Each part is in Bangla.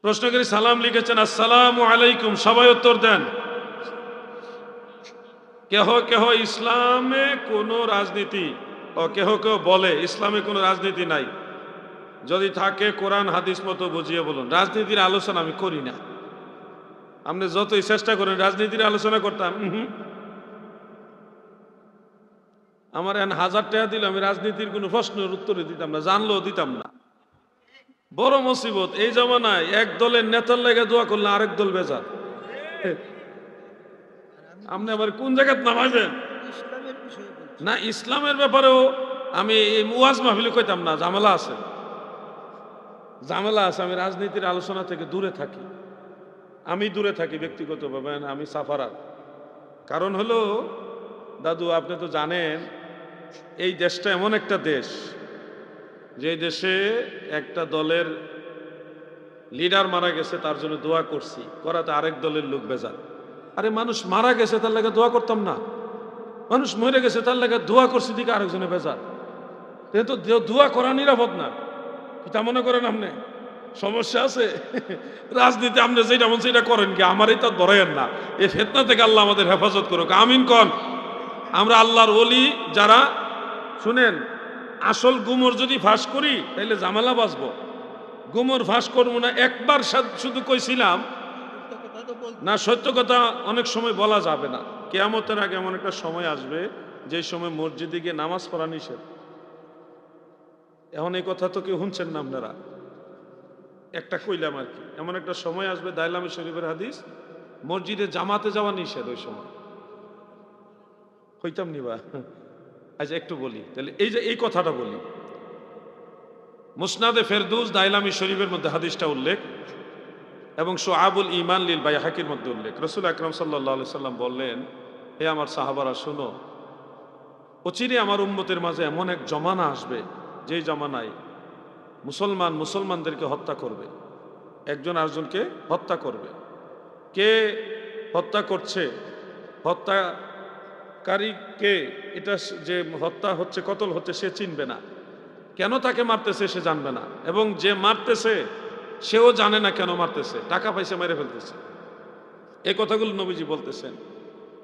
প্রশ্নকারী সালাম লিখেছেন আসসালামু আলাইকুম, সবাই উত্তর দেন। কেহ কেহ ইসলামে কোনো রাজনীতি ও কেহ কেউ বলে ইসলামে কোনো রাজনীতি নাই, যদি থাকে কোরআন হাদিস মতো বুঝিয়ে বলুন। রাজনীতির আলোচনা আমি করি না। আপনি যতই চেষ্টা করেন রাজনীতির আলোচনা করতাম, আমার এখন 1000 টাকা দিলে আমি রাজনীতির কোনো প্রশ্নের উত্তরে দিতাম না, জানলেও দিতাম না। বড় মুসিবত এই জমানায়, এক দলের নেতার লেগে দোয়া করলে আরেক দল বেজার। আপনি আবার কোন জায়গায় নামাইবেন? না, ইসলামের ব্যাপারেও আমি এই ওয়াজ মাহফিলে কইতাম না, ঝামেলা আছে, ঝামেলা আছে। আমি রাজনীতির আলোচনা থেকে দূরে থাকি, আমি দূরে থাকি ব্যক্তিগতভাবে, আমি সাফারার। কারণ হলো দাদু, আপনি তো জানেন এই দেশটা এমন একটা দেশ, যে দেশে একটা দলের লিডার মারা গেছে, তার জন্য দোয়া করছি, করাতে আরেক দলের লোক বেজার। আরে মানুষ মারা গেছে তার লাগে দোয়া করতাম না? মানুষ মরে গেছে তার লাগে দোয়া করছি দিকে আরেকজনে বেজার। তো দোয়া করা নিরাপদ না, কি তা মনে করেন আপনি? সমস্যা আছে। রাজনীতি আপনি যেটা মন সেটা করেন, কি আমারই তো ধরেন না। এই ফিতনা থেকে আল্লাহ আমাদের হেফাজত করুক, আমিন কন। আমরা আল্লাহর ওলি যারা, শুনেন, আসল গুমর যদি ফাঁস করি তাহলে ঝামেলা বাঁচবো, গুমর ফাঁস করবো না। একবার শুধু কইছিলাম না, সত্য কথা অনেক সময় বলা যাবে না। কিয়ামতের আগে এমন একটা সময় আসবে যে সময় মসজিদে গিয়ে নামাজ পড়া নিষেধ। এখন এই কথা তো কেউ শুনছেন না আপনারা, একটা কইলাম আর কি। এমন একটা সময় আসবে, দাইলামে শরীফের হাদিস, মসজিদে জামাতে যাওয়া নিষেধ। ওই সময় হইতাম নিবা। আচ্ছা একটু বলি তাহলে, এই যে এই কথাটা বলি। মুসনাদে ফেরদৌস দাইলামি শরীফের মধ্যে হাদিসটা উল্লেখ, এবং শুআবুল ঈমান লিল বাইহাকির মধ্যে উল্লেখ। রাসূল আকরাম সাল্লাল্লাহু আলাইহি সাল্লাম বললেন, হে আমার সাহাবারা শোনো, অচিরে আমার উম্মতের মাঝে এমন এক জমানা আসবে, যেই জমানায় মুসলমানদেরকে হত্যা করবে, একজন আরেকজনকে হত্যা করবে। কে হত্যা করছে, হত্যাকারীকে, এটা যে হত্যা হচ্ছে, কতল হচ্ছে, সে চিনবে না। কেন তাকে মারতেছে সে জানবে না, এবং যে মারতেছে সেও জানে না কেন মারতেছে, টাকা পয়সা মেরে ফেলতেছে। এই কথাগুলো নবীজি বলতেছেন।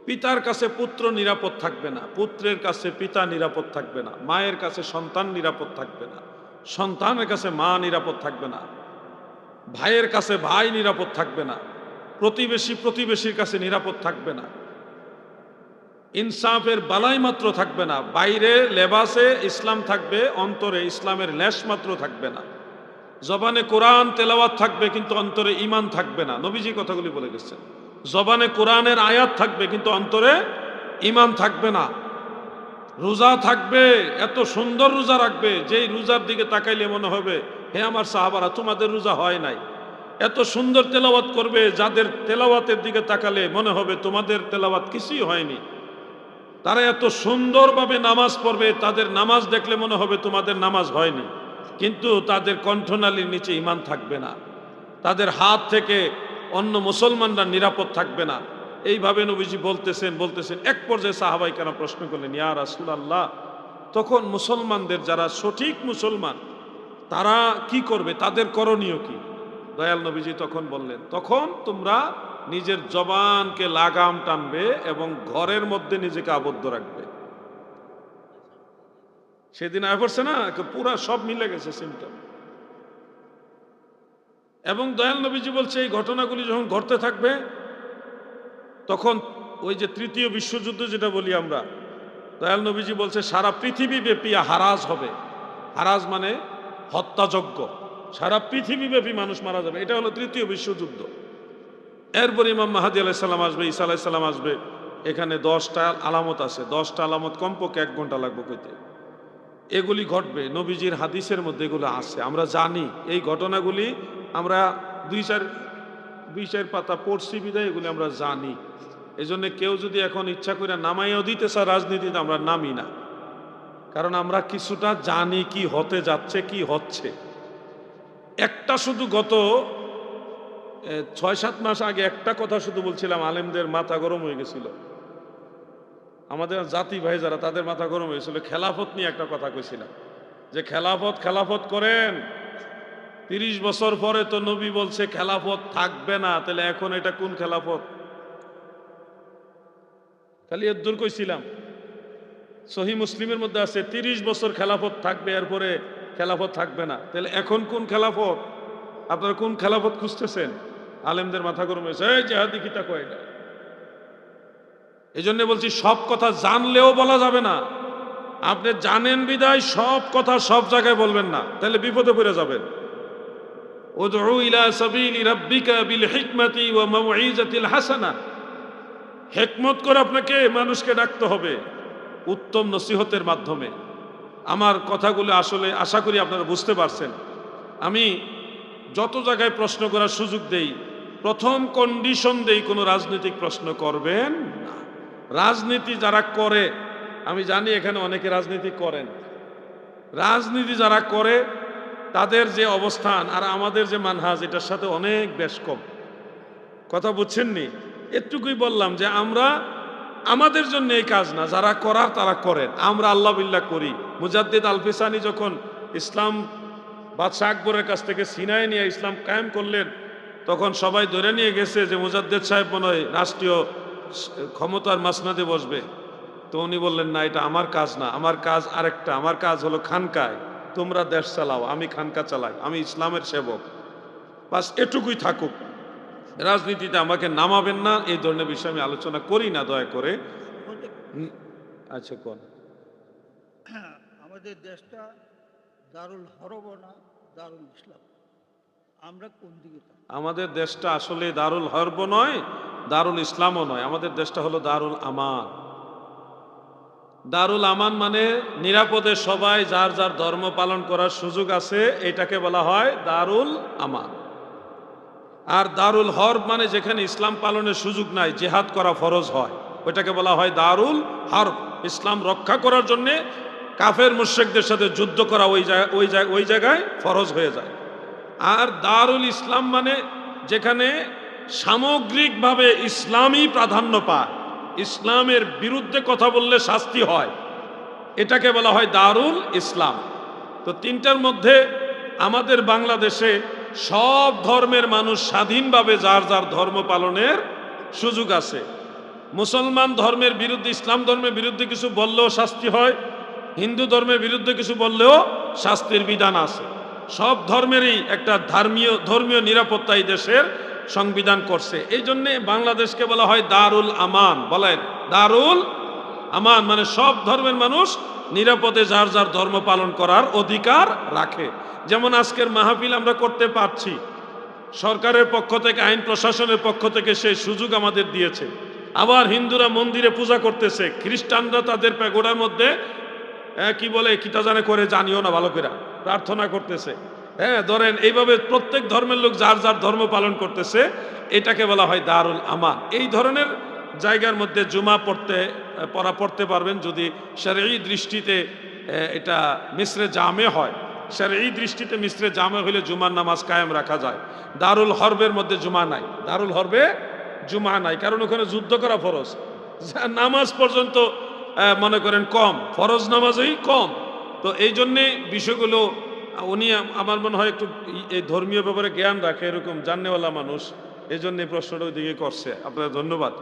পিতার কাছে পুত্র নিরাপদ থাকবে না, পুত্রের কাছে পিতা নিরাপদ থাকবে না, মায়ের কাছে সন্তান নিরাপদ থাকবে না, সন্তানের কাছে মা নিরাপদ থাকবে না, ভাইয়ের কাছে ভাই নিরাপদ থাকবে না, প্রতিবেশী প্রতিবেশীর কাছে নিরাপদ থাকবে না, ইনসাফের বালাই মাত্র থাকবে না। বাইরে লেবাসে ইসলাম থাকবে, অন্তরে ইসলামের লেশ মাত্র থাকবে না। জবানে কোরআন তেলাওয়াত থাকবে কিন্তু অন্তরে ঈমান থাকবে না। নবীজি কথাগুলি বলে গেছেন। জবানে কোরআনের আয়াত থাকবে কিন্তু অন্তরে ঈমান থাকবে না। রোজা থাকবে, এত সুন্দর রোজা রাখবে, যেই রোজার দিকে তাকাইলে মনে হবে, হে আমার সাহাবারা, তোমাদের রোজা হয় নাই। এত সুন্দর তেলাওয়াত করবে, যাদের তেলাওয়াতের দিকে তাকালে মনে হবে তোমাদের তেলাওয়াত কিছুই হয়নি। তারা এত সুন্দরভাবে নামাজ পড়বে, তাদের নামাজ দেখলে মনে হবে তোমাদের নামাজ হয়নি। কিন্তু তাদের কণ্ঠনালীর নিচে ঈমান থাকবে না, তাদের হাত থেকে অন্য মুসলমানরা নিরাপদ থাকবে না। এইভাবে নবীজি বলতেছেন। এক পর্যায়ে সাহাবাই কেন প্রশ্ন করলেন, ইয়া রাসূলুল্লাহ, তখন মুসলমানদের যারা সঠিক মুসলমান তারা কি করবে, তাদের করণীয় কি? দয়াল নবীজি তখন বললেন, তখন তোমরা নিজের জবানকে লাগাম টানবে এবং ঘরের মধ্যে নিজেকে আবদ্ধ রাখবে। সেদিন আয় পড়ছে না, পুরা সব মিলে গেছে সিমটম। এবং দয়াল নবীজি বলছে, এই ঘটনাগুলি যখন ঘটতে থাকবে, তখন ওই যে তৃতীয় বিশ্বযুদ্ধ যেটা বলি আমরা, দয়াল নবীজি বলছে সারা পৃথিবী ব্যাপী হারাজ হবে। হারাজ মানে হত্যাযজ্ঞ, সারা পৃথিবী ব্যাপী মানুষ মারা যাবে। এটা হলো তৃতীয় বিশ্বযুদ্ধ। এরপর ইমাম মাহাদী আলাইহিস সালাম আসবে, ঈসা আলাইহিস সালাম আসবে। এখানে 10টা আলামত আছে, 10টা আলামত কমপক্ষে 1 ঘন্টা লাগবে কইতে। এগুলি ঘটবে, নবীজির হাদিসের মধ্যে এগুলো আছে, আমরা জানি। এই ঘটনাগুলি আমরা দুই চার পাতা পড়ছি বিদায় এগুলি আমরা জানি। এই জন্য কেউ যদি এখন ইচ্ছা করে নামাইও দিতে চায় রাজনীতিতে, আমরা নামি না, কারণ আমরা কিছুটা জানি কি হতে যাচ্ছে, কি হচ্ছে। একটা শুধু গত 6-7 মাস আগে একটা কথা শুধু বলছিলাম, আলেমদের মাথা গরম হয়ে গেছিল, আমাদের জাতি ভাই যারা, তাদের মাথা গরম হয়েছিল। খেলাফত নিয়ে একটা কথা কইছিলাম, যে খেলাফত করেন, 30 বছর পরে তো নবী বলছে খেলাফত থাকবে না, তাহলে এখন এটা কোন খেলাফত? খালি এদ্দুর কইছিলাম, সহি মুসলিমের মধ্যে আছে 30 বছর খেলাফত থাকবে, এরপরে খেলাফত থাকবে না, তাহলে এখন কোন খেলাফত? আপনারা কোন খেলাফত খুঁজতেছেন? আলেমদের মাথা গরম হয়েছে, এই জেহাদি কিতা কয় এটা। এই জন্য বলছি সব কথা জানলেও বলা যাবে না। আপনি জানেন বিদায় সব কথা সব জায়গায় বলবেন না, তাহলে বিপদে পড়ে যাবেন। উদউ ইলা সাবিলি রাব্বিকা বিল হিকমাতি ওয়া মাউইজাতিল হাসানা, হিকমত করে আপনাকে মানুষকে ডাকতে হবে উত্তম নসিহতের মাধ্যমে। আমার কথাগুলো আসলে আশা করি আপনারা বুঝতে পারছেন। আমি যত জায়গায় প্রশ্ন করার সুযোগ দেই, প্রথম কন্ডিশন দেই কোনো রাজনৈতিক প্রশ্ন করবেন না। রাজনীতি যারা করে, আমি জানি এখানে অনেকে রাজনীতি করেন, রাজনীতি যারা করে তাদের যে অবস্থান আর আমাদের যে মানহাজ, এটার সাথে অনেক বেশ কম। কথা বুঝছেননি? এটুকুই বললাম যে আমরা আমাদের জন্য এই কাজ না, যারা করার তারা করেন, আমরা আল্লাহ বিল্লাহ করি। মুজাদ্দিদ আলফিসানি যখন ইসলাম বাদশাহ আকবরের কাছ থেকে সিনাই নিয়ে ইসলাম কায়েম করলেন, তখন সবাই ধরে নিয়ে গেছে যে মুজাদ্দিদ সাহেব মনে হয় রাষ্ট্রীয় ক্ষমতার মাসনাদে বসবে। তো উনি বললেন, না, এটা আমার কাজ না, আমার কাজ আরেকটা, আমার কাজ হলো খানকায়, তোমরা দেশ চালাও, আমি খানকা চালাই, আমি ইসলামের সেবক। বাস এটুকুই থাকুক, রাজনীতিতে আমাকে নামাবেন না, এই ধরনের বিষয় আমি আলোচনা করি না দয়া করে। আচ্ছা, কোন আমাদের দেশটা দারুল হরব না দারুল ইসলাম, আমরা কোন দিকে? আমাদের দেশটা আসলে দারুল হরব নয়, দারুল ইসলামও নয়, আমাদের দেশটা হলো দারুল আমান। দারুল আমান মানে নিরাপদে সবাই যার যার ধর্ম পালন করার সুযোগ আছে, এটাকে বলা হয় দারুল আমান। আর দারুল হরব মানে যেখানে ইসলাম পালনের সুযোগ নাই, জেহাদ করা ফরজ হয়, ওইটাকে বলা হয় দারুল হরব। ইসলাম রক্ষা করার জন্যে কাফের মুশরিকদের সাথে যুদ্ধ করা ওই জায়গায় ফরজ হয়ে যায়। আর দারুল ইসলাম মানে যেখানে সামগ্রিকভাবে ইসলামই প্রাধান্য পায়, ইসলামের বিরুদ্ধে কথা বললে শাস্তি হয়, এটাকে বলা হয় দারুল ইসলাম। তো তিনটার মধ্যে আমাদের বাংলাদেশে সব ধর্মের মানুষ স্বাধীনভাবে যার যার ধর্ম পালনের সুযোগ আছে। মুসলমান ধর্মের বিরুদ্ধে, ইসলাম ধর্মের বিরুদ্ধে কিছু বললেও শাস্তি হয়, হিন্দু ধর্মের বিরুদ্ধে কিছু বললেও শাস্তির বিধান আছে। সব ধর্মেরই একটা ধর্মীয় নিরাপত্তা এই দেশের সংবিধান করছে। এই জন্যে বাংলাদেশকে বলা হয় দারুল আমান। বলেন, দারুল আমান মানে সব ধর্মের মানুষ নিরাপদে যার যার ধর্ম পালন করার অধিকার রাখে। যেমন আজকের মাহফিল আমরা করতে পারছি, সরকারের পক্ষ থেকে, আইন প্রশাসনের পক্ষ থেকে সেই সুযোগ আমাদের দিয়েছে। আবার হিন্দুরা মন্দিরে পূজা করতেছে, খ্রিস্টানরা তাদের প্যাগোডার মধ্যে কি বলে কিতা জানে করে, জানিও না ভালো করে, প্রার্থনা করতেছে। হ্যাঁ, ধরেন এইভাবে প্রত্যেক ধর্মের লোক যার যার ধর্ম পালন করতেছে, এটাকে বলা হয় দারুল আমান। এই ধরনের জায়গার মধ্যে জুমা পড়তে পারবেন যদি শরঈ দৃষ্টিতে এটা মিসরে জামে হয়। শরঈ দৃষ্টিতে মিসরে জামে হলে জুমার নামাজ কায়েম রাখা যায়। দারুল হরবের মধ্যে জুমা নাই, দারুল হরবে জুমা নাই, কারণ ওখানে যুদ্ধ করা ফরজ, নামাজ পর্যন্ত মনে করেন কম, ফরজ নামাজই কম। তো এই জন্যে বিষয়গুলো উনি আমার মনে হয় একটু এই ধর্মীয় ব্যাপারে জ্ঞান রাখে, এরকম জাননেওয়ালা মানুষ, এই জন্য এই প্রশ্নটা ওইদিকে করছে। আপনার ধন্যবাদ।